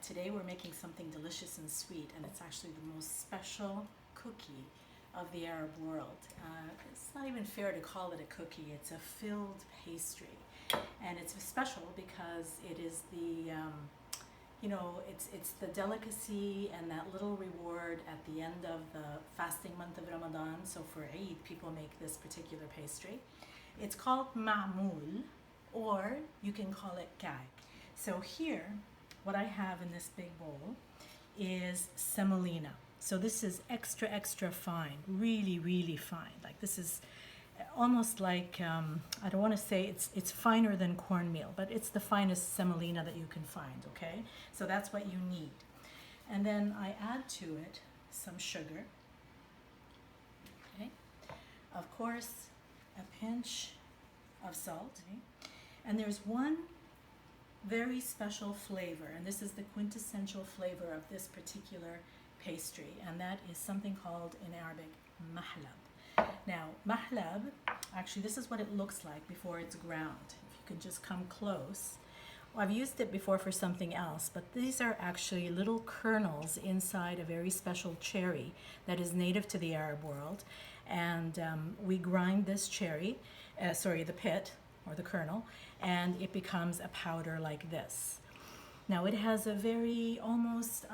Today we're making something delicious and sweet, and it's actually the most special cookie of the Arab world. It's not even fair to call it a cookie, it's a filled pastry. And it's special because it is the, it's the delicacy and that little reward at the end of the fasting month of Ramadan. So for Eid, people make this particular pastry. It's called Maamoul, or you can call it ka'k. So here, what I have in this big bowl is semolina. So this is extra, extra fine, really, really fine. Like this is almost like, I don't want to say it's finer than cornmeal, but it's the finest semolina that you can find, okay? So that's what you need. And then I add to it some sugar, okay? Of course, a pinch of salt, okay? And there's one very special flavor, and this is the quintessential flavor of this particular pastry, and that is something called in Arabic Mahlab. Now, Mahlab, actually this is what it looks like before it's ground. If you can just come close. Well, I've used it before for something else, but these are actually little kernels inside a very special cherry that is native to the Arab world, and we grind this cherry, the pit, or the kernel, and it becomes a powder like this. Now it has a very almost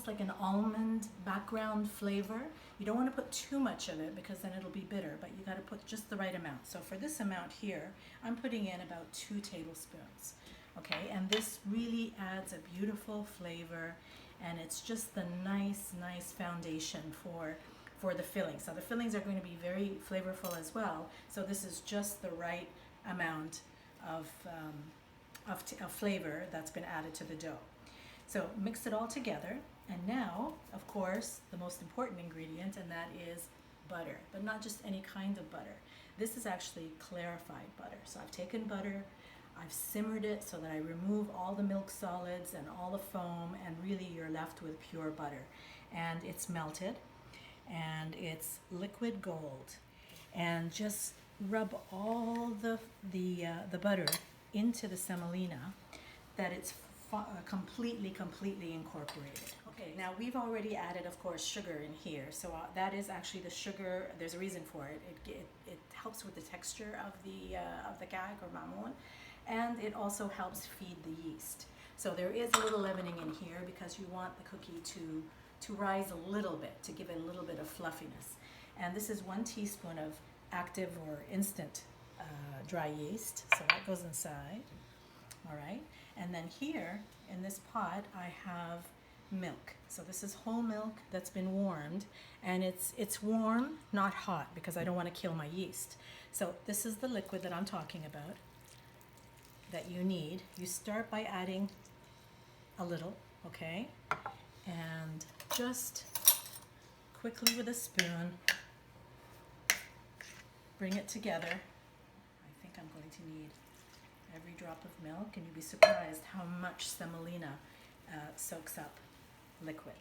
like an almond background flavor. You don't want to put too much of it because then it'll be bitter, but you got to put just the right amount. So for this amount here, I'm putting in about 2 tablespoons. Okay, and this really adds a beautiful flavor, and it's just the nice foundation for the fillings. So the fillings are going to be very flavorful as well. So this is just the right amount of flavor that's been added to the dough. So mix it all together, and now, of course, the most important ingredient, and that is butter, but not just any kind of butter. This is actually clarified butter. So I've taken butter, I've simmered it so that I remove all the milk solids and all the foam, and really you're left with pure butter. And it's melted, and it's liquid gold. And just rub all the butter into the semolina, that it's completely incorporated. Okay, now we've already added, of course, sugar in here. So that is actually the sugar. There's a reason for it. It helps with the texture of the ka'k or maamoul, and it also helps feed the yeast. So there is a little leavening in here because you want the cookie to rise a little bit, to give it a little bit of fluffiness. And this is 1 teaspoon of active or instant dry yeast, so that goes inside. All right, and then here in this pot I have milk. So this is whole milk that's been warmed, and it's warm, not hot, because I don't want to kill my yeast. So this is the liquid that I'm talking about that you need. You start by adding a little, okay, and just quickly with a spoon bring it together. I think I'm going to need every drop of milk, and you'd be surprised how much semolina soaks up liquid.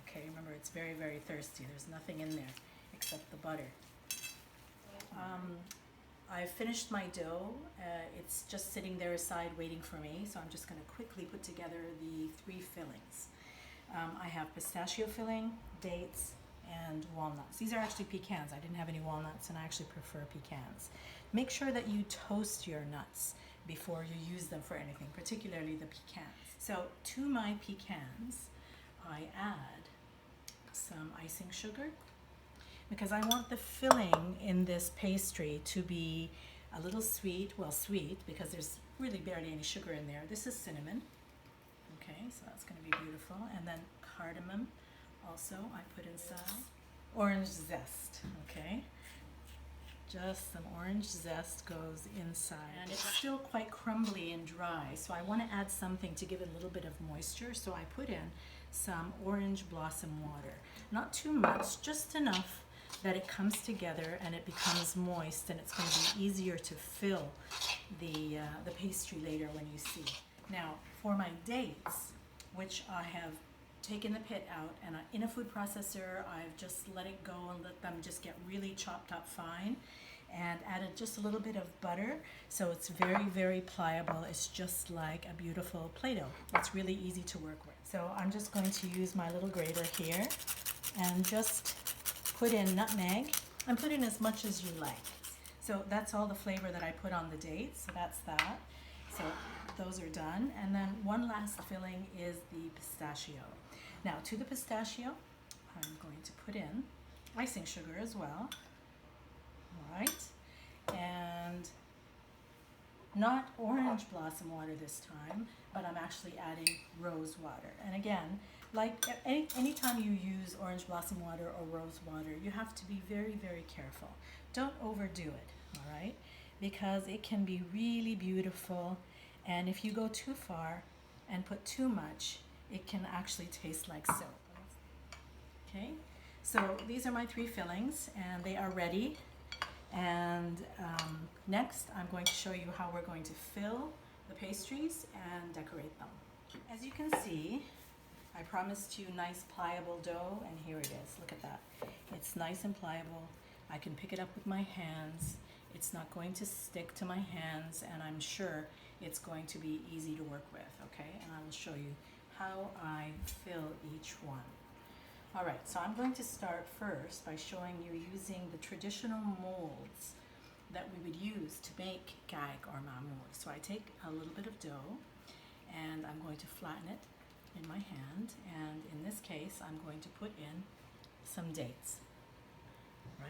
Okay, remember it's very, very thirsty. There's nothing in there except the butter. I've finished my dough. It's just sitting there aside waiting for me, so I'm just going to quickly put together the 3 fillings. I have pistachio filling, dates, and walnuts. These are actually pecans. I didn't have any walnuts, and I actually prefer pecans. Make sure that you toast your nuts before you use them for anything, particularly the pecans. So to my pecans, I add some icing sugar, because I want the filling in this pastry to be a little sweet, well, sweet, because there's really barely any sugar in there. This is cinnamon, okay, so that's going to be beautiful. And then cardamom also I put inside. Orange zest, okay, just some orange zest goes inside. And it's still quite crumbly and dry, so I want to add something to give it a little bit of moisture, so I put in some orange blossom water. Not too much, just enough that it comes together and it becomes moist, and it's going to be easier to fill the pastry later when you see. Now for my dates, which I have taken the pit out, and in a food processor I've just let it go and let them just get really chopped up fine. and added just a little bit of butter, so it's very, very pliable. It's just like a beautiful Play-Doh. It's really easy to work with. So I'm just going to use my little grater here and just put in nutmeg, and put in as much as you like. So that's all the flavor that I put on the dates, so that's that. So those are done. And then one last filling is the pistachio. Now to the pistachio, I'm going to put in icing sugar as well. All right. And not orange blossom water this time, but I'm actually adding rose water. And again, like anytime you use orange blossom water or rose water, you have to be very, very careful. Don't overdo it, all right? Because it can be really beautiful, and if you go too far and put too much, it can actually taste like soap. Okay, so these are my 3 fillings, and they are ready. And next, I'm going to show you how we're going to fill the pastries and decorate them. As you can see, I promised you nice pliable dough, and here it is. Look at that. It's nice and pliable. I can pick it up with my hands. It's not going to stick to my hands, and I'm sure it's going to be easy to work with, okay? And I will show you how I fill each one. All right, so I'm going to start first by showing you using the traditional molds that we would use to make cake or maamoul. So I take a little bit of dough, and I'm going to flatten it in my hand, and in this case I'm going to put in some dates.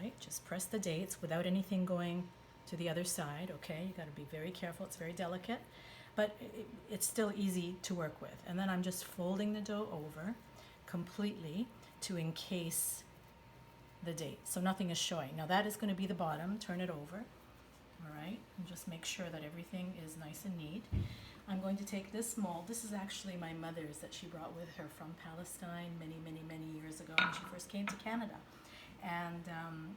Right, just press the dates without anything going to the other side, okay? You got to be very careful, it's very delicate, but it's still easy to work with. And then I'm just folding the dough over completely to encase the date, so nothing is showing. Now that is going to be the bottom. Turn it over, all right, and just make sure that everything is nice and neat. I'm going to take this mold. This is actually my mother's that she brought with her from Palestine many, many, many years ago when she first came to Canada. And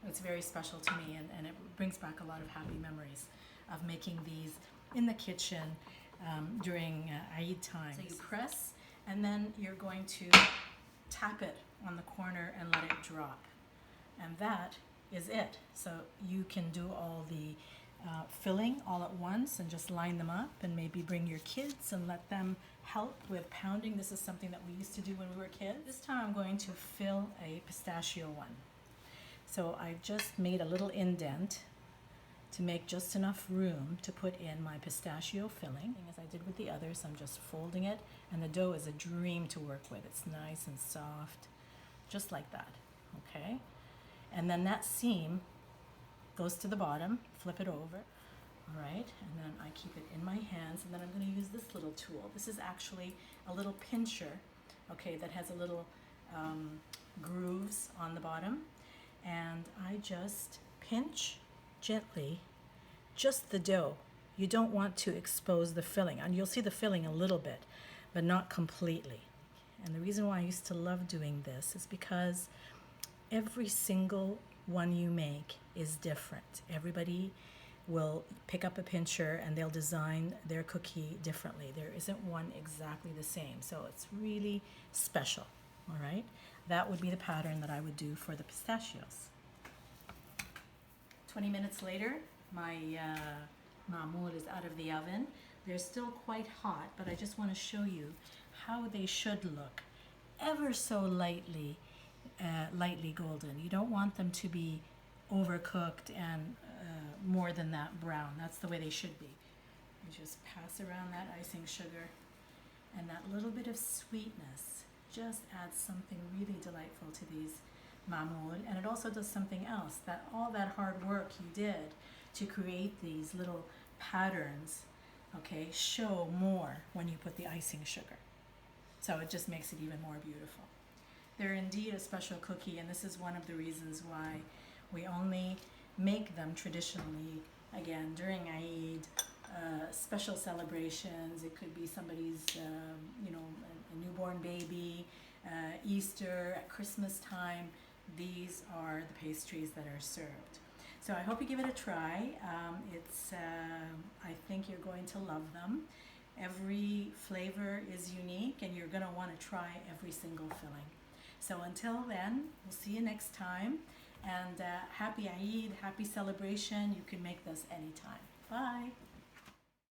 it's very special to me, and it brings back a lot of happy memories of making these in the kitchen during Eid time. So you press, and then you're going to tap it on the corner and let it drop. And that is it. So you can do all the filling all at once and just line them up, and maybe bring your kids and let them help with pounding. This is something that we used to do when we were kids. This time I'm going to fill a pistachio one. So I've just made a little indent to make just enough room to put in my pistachio filling. As I did with the others, I'm just folding it, and the dough is a dream to work with. It's nice and soft, just like that, okay? And then that seam goes to the bottom, flip it over, all right? And then I keep it in my hands, and then I'm gonna use this little tool. This is actually a little pincher, okay, that has a little grooves on the bottom. And I just pinch gently just the dough. You don't want to expose the filling, and you'll see the filling a little bit, but not completely. And the reason why I used to love doing this is because every single one you make is different. Everybody will pick up a pincher and they'll design their cookie differently. There isn't one exactly the same, so it's really special, all right? That would be the pattern that I would do for the pistachios. 20 minutes later, my Maamoul is out of the oven. They're still quite hot, but I just want to show you how they should look. Ever so lightly golden. You don't want them to be overcooked and more than that brown. That's the way they should be. You just pass around that icing sugar, and that little bit of sweetness just adds something really delightful to these Maamoul. And it also does something else, that all that hard work you did to create these little patterns, okay, show more when you put the icing sugar. So it just makes it even more beautiful. They're indeed a special cookie, and this is one of the reasons why we only make them traditionally, again, during Eid, special celebrations. It could be somebody's, a newborn baby, Easter, at Christmas time. These are the pastries that are served. So I hope you give it a try. I think you're going to love them. Every flavor is unique, and you're going to want to try every single filling. So until then, we'll see you next time. And happy Eid, happy celebration. You can make this anytime. Bye.